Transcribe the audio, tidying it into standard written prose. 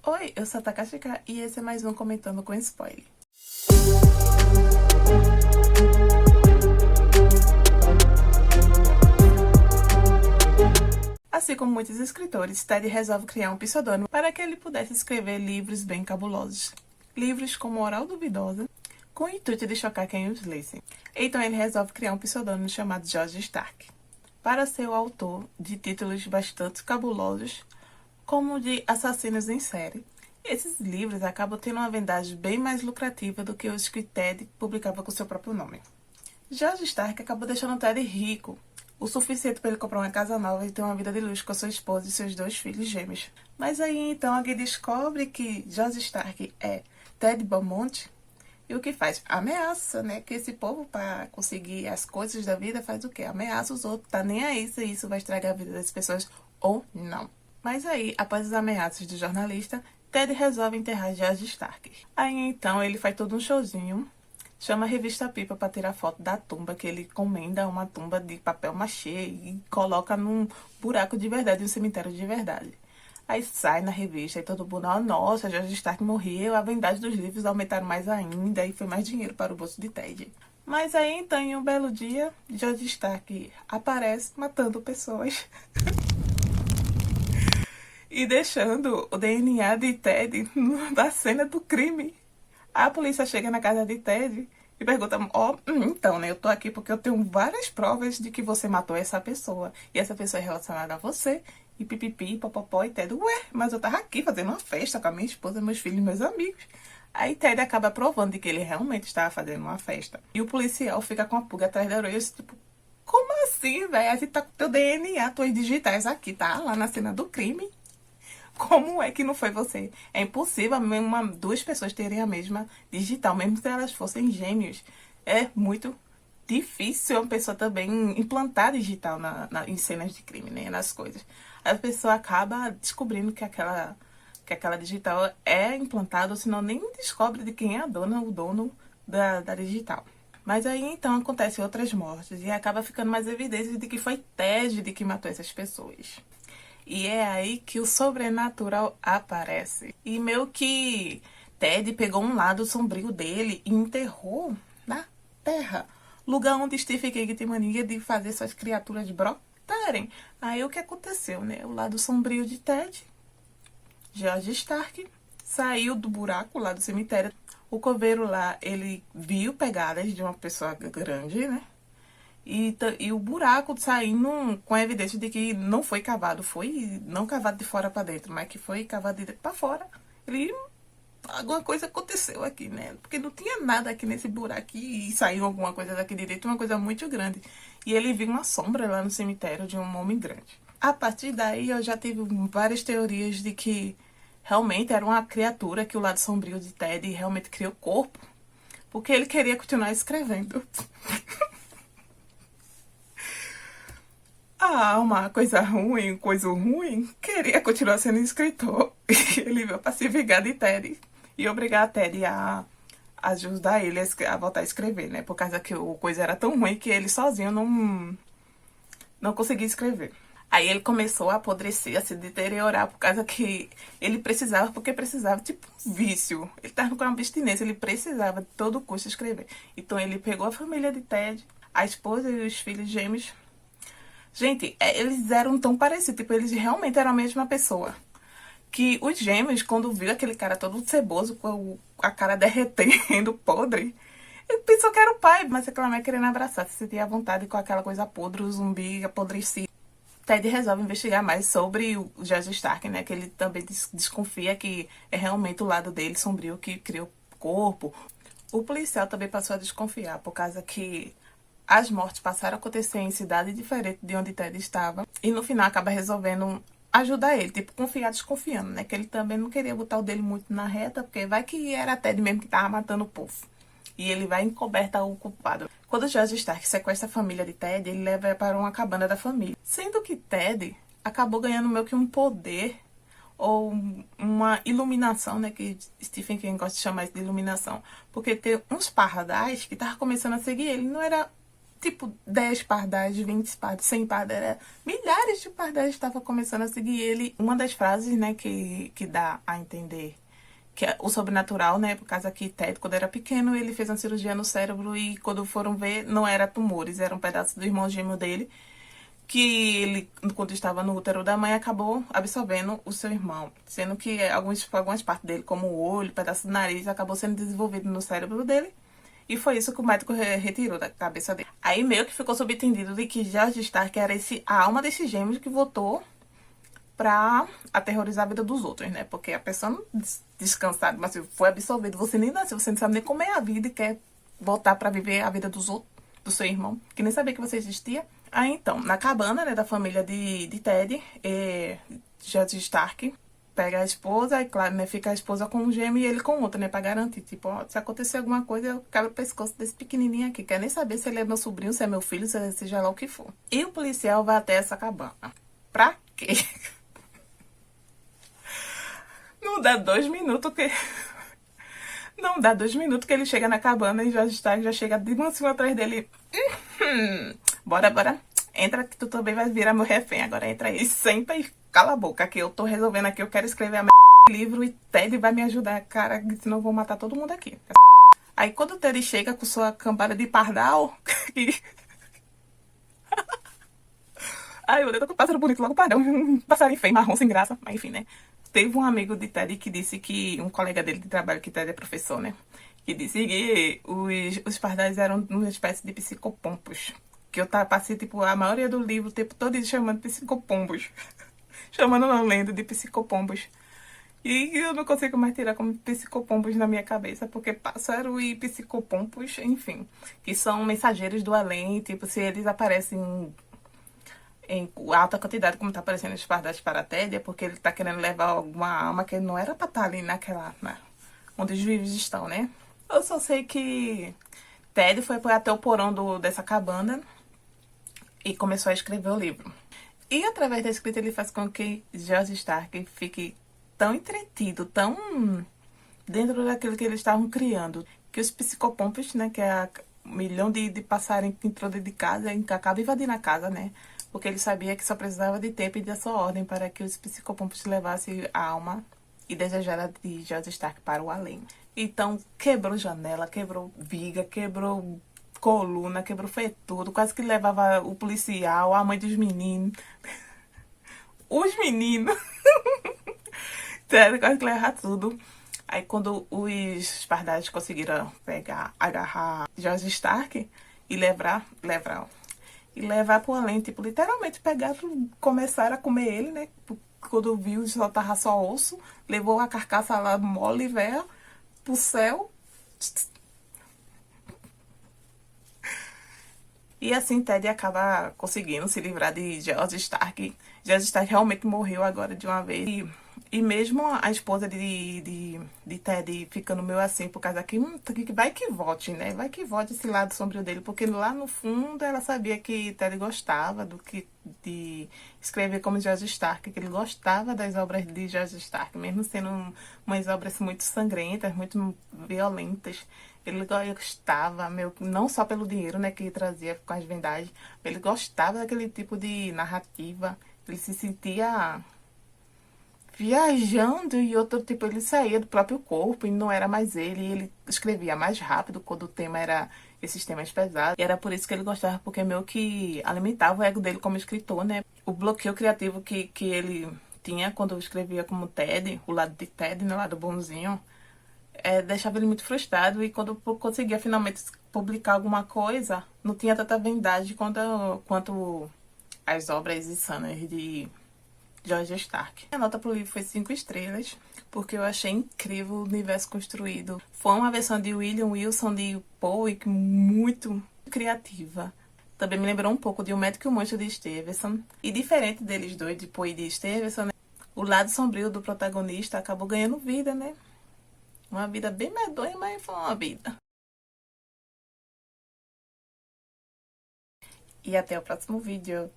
Oi, eu sou a Takashika e esse é mais um Comentando com Spoiler. Assim como muitos escritores, Ted resolve criar um pseudônimo para que ele pudesse escrever livros bem cabulosos. Livros com moral duvidosa, com o intuito de chocar quem os lesse. Então ele resolve criar um pseudônimo chamado George Stark, para ser o autor de títulos bastante cabulosos, como o de Assassinos em Série. Esses livros acabam tendo uma vendagem bem mais lucrativa do que os que Ted publicava com seu próprio nome. George Stark acabou deixando Ted rico, o suficiente para ele comprar uma casa nova e ter uma vida de luxo com sua esposa e seus 2 filhos gêmeos. Mas aí então alguém descobre que George Stark é Ted Beaumont e o que faz? Ameaça, né? Que esse povo, para conseguir as coisas da vida, faz o quê? Ameaça os outros, tá nem aí se isso vai estragar a vida das pessoas ou não. Mas aí, após as ameaças do jornalista, Ted resolve enterrar George Stark. Aí então ele faz todo um showzinho, chama a revista Pipa para tirar foto da tumba, que ele encomenda uma tumba de papel machê e coloca num buraco de verdade, um cemitério de verdade. Aí sai na revista e todo mundo, oh, nossa, George Stark morreu, a vendagem dos livros aumentaram mais ainda e foi mais dinheiro para o bolso de Ted. Mas aí então, em um belo dia, George Stark aparece matando pessoas e deixando o DNA de Ted na cena do crime. A polícia chega na casa de Ted e pergunta, então, né, eu tô aqui porque eu tenho várias provas de que você matou essa pessoa. E essa pessoa é relacionada a você, e pipipi, popopó, e Ted, ué, mas eu tava aqui fazendo uma festa com a minha esposa, meus filhos e meus amigos. Aí Ted acaba provando de que ele realmente estava fazendo uma festa. E o policial fica com a pulga atrás da orelha, tipo, como assim, velho? A gente tá com teu DNA, tuas digitais aqui, tá? Lá na cena do crime. Como é que não foi você? É impossível duas pessoas terem a mesma digital, mesmo se elas fossem gêmeos. É muito difícil uma pessoa também implantar digital em cenas de crime, né? Nas coisas. A pessoa acaba descobrindo que aquela digital é implantada, ou senão nem descobre de quem é o dono da digital. Mas aí então acontecem outras mortes e acaba ficando mais evidência de que foi Ted de que matou essas pessoas. E é aí que o sobrenatural aparece. E meio que Ted pegou um lado sombrio dele e enterrou na terra. Lugar onde Stephen King tem mania de fazer suas criaturas brotarem. Aí o que aconteceu, né? O lado sombrio de Ted, George Stark, saiu do buraco lá do cemitério. O coveiro lá, ele viu pegadas de uma pessoa grande, né? E o buraco saindo com a evidência de que não foi cavado, foi não cavado de fora para dentro, mas que foi cavado de dentro para fora. Alguma coisa aconteceu aqui, né? Porque não tinha nada aqui nesse buraco e saiu alguma coisa daqui de dentro, uma coisa muito grande. E ele viu uma sombra lá no cemitério de um homem grande. A partir daí eu já tive várias teorias de que realmente era uma criatura que o lado sombrio de Ted realmente criou corpo, porque ele queria continuar escrevendo. Uma coisa ruim, queria continuar sendo escritor. E ele veio para se vingar de Ted e obrigar a Ted a ajudar ele a voltar a escrever, né? Por causa que o coisa era tão ruim que ele sozinho não conseguia escrever. Aí ele começou a apodrecer, a se deteriorar, por causa que ele precisava, tipo um vício. Ele estava com uma abstinência, ele precisava de todo custo escrever. Então ele pegou a família de Ted, a esposa e os filhos gêmeos. Gente, eles eram tão parecidos, tipo, eles realmente eram a mesma pessoa. Que os gêmeos, quando viu aquele cara todo ceboso, com a cara derretendo, podre, ele pensou que era o pai, mas aquela mãe querendo abraçar, se sentia à vontade com aquela coisa podre, o zumbi apodrecido. Ted resolve investigar mais sobre o George Stark, né? Que ele também desconfia que é realmente o lado dele sombrio que criou o corpo. O policial também passou a desconfiar, por causa que as mortes passaram a acontecer em cidade diferente de onde Ted estava. E no final acaba resolvendo ajudar ele, tipo, confiar desconfiando, né? Que ele também não queria botar o dele muito na reta, porque vai que era Ted mesmo que tava matando o povo. E ele vai encobertar o culpado. Quando George Stark sequestra a família de Ted, ele leva para uma cabana da família. Sendo que Ted acabou ganhando meio que um poder ou uma iluminação, né? Que Stephen King gosta de chamar isso de iluminação. Porque tem uns pardais que estavam começando a seguir ele. Não era tipo 10 pardais, 20 pardais, 100 pardais, milhares de pardais estavam começando a seguir ele. Uma das frases, né, que dá a entender que é o sobrenatural, né, por causa que Ted, quando era pequeno, ele fez uma cirurgia no cérebro e quando foram ver, não era tumores, era um pedaço do irmão gêmeo dele, que ele, quando estava no útero da mãe, acabou absorvendo o seu irmão, sendo que algumas partes dele, como o olho, pedaço do nariz, acabou sendo desenvolvido no cérebro dele. E foi isso que o médico retirou da cabeça dele. Aí meio que ficou subentendido de que George Stark era a alma desses gêmeos que voltou pra aterrorizar a vida dos outros, né? Porque a pessoa não descansada, mas se foi absorvido, você nem nasceu, você não sabe nem como é a vida e quer voltar pra viver a vida dos outros, do seu irmão, que nem sabia que você existia. Aí então, na cabana, né, da família de Ted, George Stark pega a esposa, e claro, né, fica a esposa com um gêmeo e ele com outro, né, pra garantir, tipo, ó, se acontecer alguma coisa, eu quebro o pescoço desse pequenininho aqui, quer nem saber se ele é meu sobrinho, se é meu filho, seja lá o que for. E o policial vai até essa cabana. Pra quê? Não dá 2 minutos que... Não dá 2 minutos que ele chega na cabana e George Stark já chega de mansinho atrás dele. Bora, bora. Entra que tu também vai virar meu refém. Agora entra aí, senta e cala a boca, que eu tô resolvendo aqui, eu quero escrever a livro e Ted vai me ajudar, cara, senão eu vou matar todo mundo aqui. Aí quando o Ted chega com sua cambada de pardal... Ai, meu Deus, tô com um pássaro bonito logo, pardal. Um passarinho feio, marrom, sem graça. Mas enfim, né? Teve um amigo de Ted que disse que... Um colega dele de trabalho, que Ted é professor, né? Que disse que os pardais eram uma espécie de psicopompos. Que eu passei, tipo, a maioria do livro o tempo todo chamando de psicopombos. Chamando, não lendo, de psicopombos. E eu não consigo mais tirar como psicopompos na minha cabeça, porque pássaro e psicopompos, enfim, que são mensageiros do além, tipo, se eles aparecem em alta quantidade, como tá aparecendo os pardais para Ted, é porque ele tá querendo levar alguma alma que não era pra estar ali naquela, onde os vivos estão, né? Eu só sei que Ted foi até o porão dessa cabana e começou a escrever o livro. E através da escrita ele faz com que George Stark fique tão entretido, tão dentro daquilo que eles estavam criando, que os psicopompos, né, que é um milhão de passarinhos que entrou dentro de casa, acaba invadindo a casa, né, porque ele sabia que só precisava de tempo e de sua ordem para que os psicopompos levassem a alma e desejada de George Stark para o além. Então, quebrou janela, quebrou viga, quebrou coluna, quebrou foi tudo, quase que levava o policial, a mãe dos meninos, os meninos, quase que levava tudo. Aí quando os pardais conseguiram agarrar George Stark e levar pro além, tipo, literalmente pegaram, começaram a comer ele, né, quando viu só tava só osso, levou a carcaça lá mole, velha, pro céu. E assim Ted acaba conseguindo se livrar de George Stark. George Stark realmente morreu agora de uma vez. E mesmo a esposa de Ted ficando meio assim, por causa que vai que volte, né? Vai que volte esse lado sombrio dele. Porque lá no fundo ela sabia que Ted gostava de escrever como George Stark. Que ele gostava das obras de George Stark. Mesmo sendo umas obras muito sangrentas, muito violentas. Ele gostava, não só pelo dinheiro, né, que ele trazia com as vendagens, ele gostava daquele tipo de narrativa. Ele se sentia viajando e outro tipo, ele saía do próprio corpo e não era mais ele. Ele escrevia mais rápido quando o tema era esses temas pesados. E era por isso que ele gostava, porque meio que alimentava o ego dele como escritor, né? O bloqueio criativo que ele tinha quando escrevia como Ted, o lado de Ted, né, o lado bonzinho, deixava ele muito frustrado, e quando conseguia finalmente publicar alguma coisa, não tinha tanta vendagem quanto as obras insanas de George Stark. A nota pro livro foi 5 estrelas, porque eu achei incrível o universo construído. Foi uma versão de William Wilson de Poe muito criativa. Também me lembrou um pouco de O Médico e o Monstro de Stevenson. E diferente deles dois, de Poe e de Stevenson, né, o lado sombrio do protagonista acabou ganhando vida, né? Uma vida bem medonha, mas foi uma vida. E até o próximo vídeo.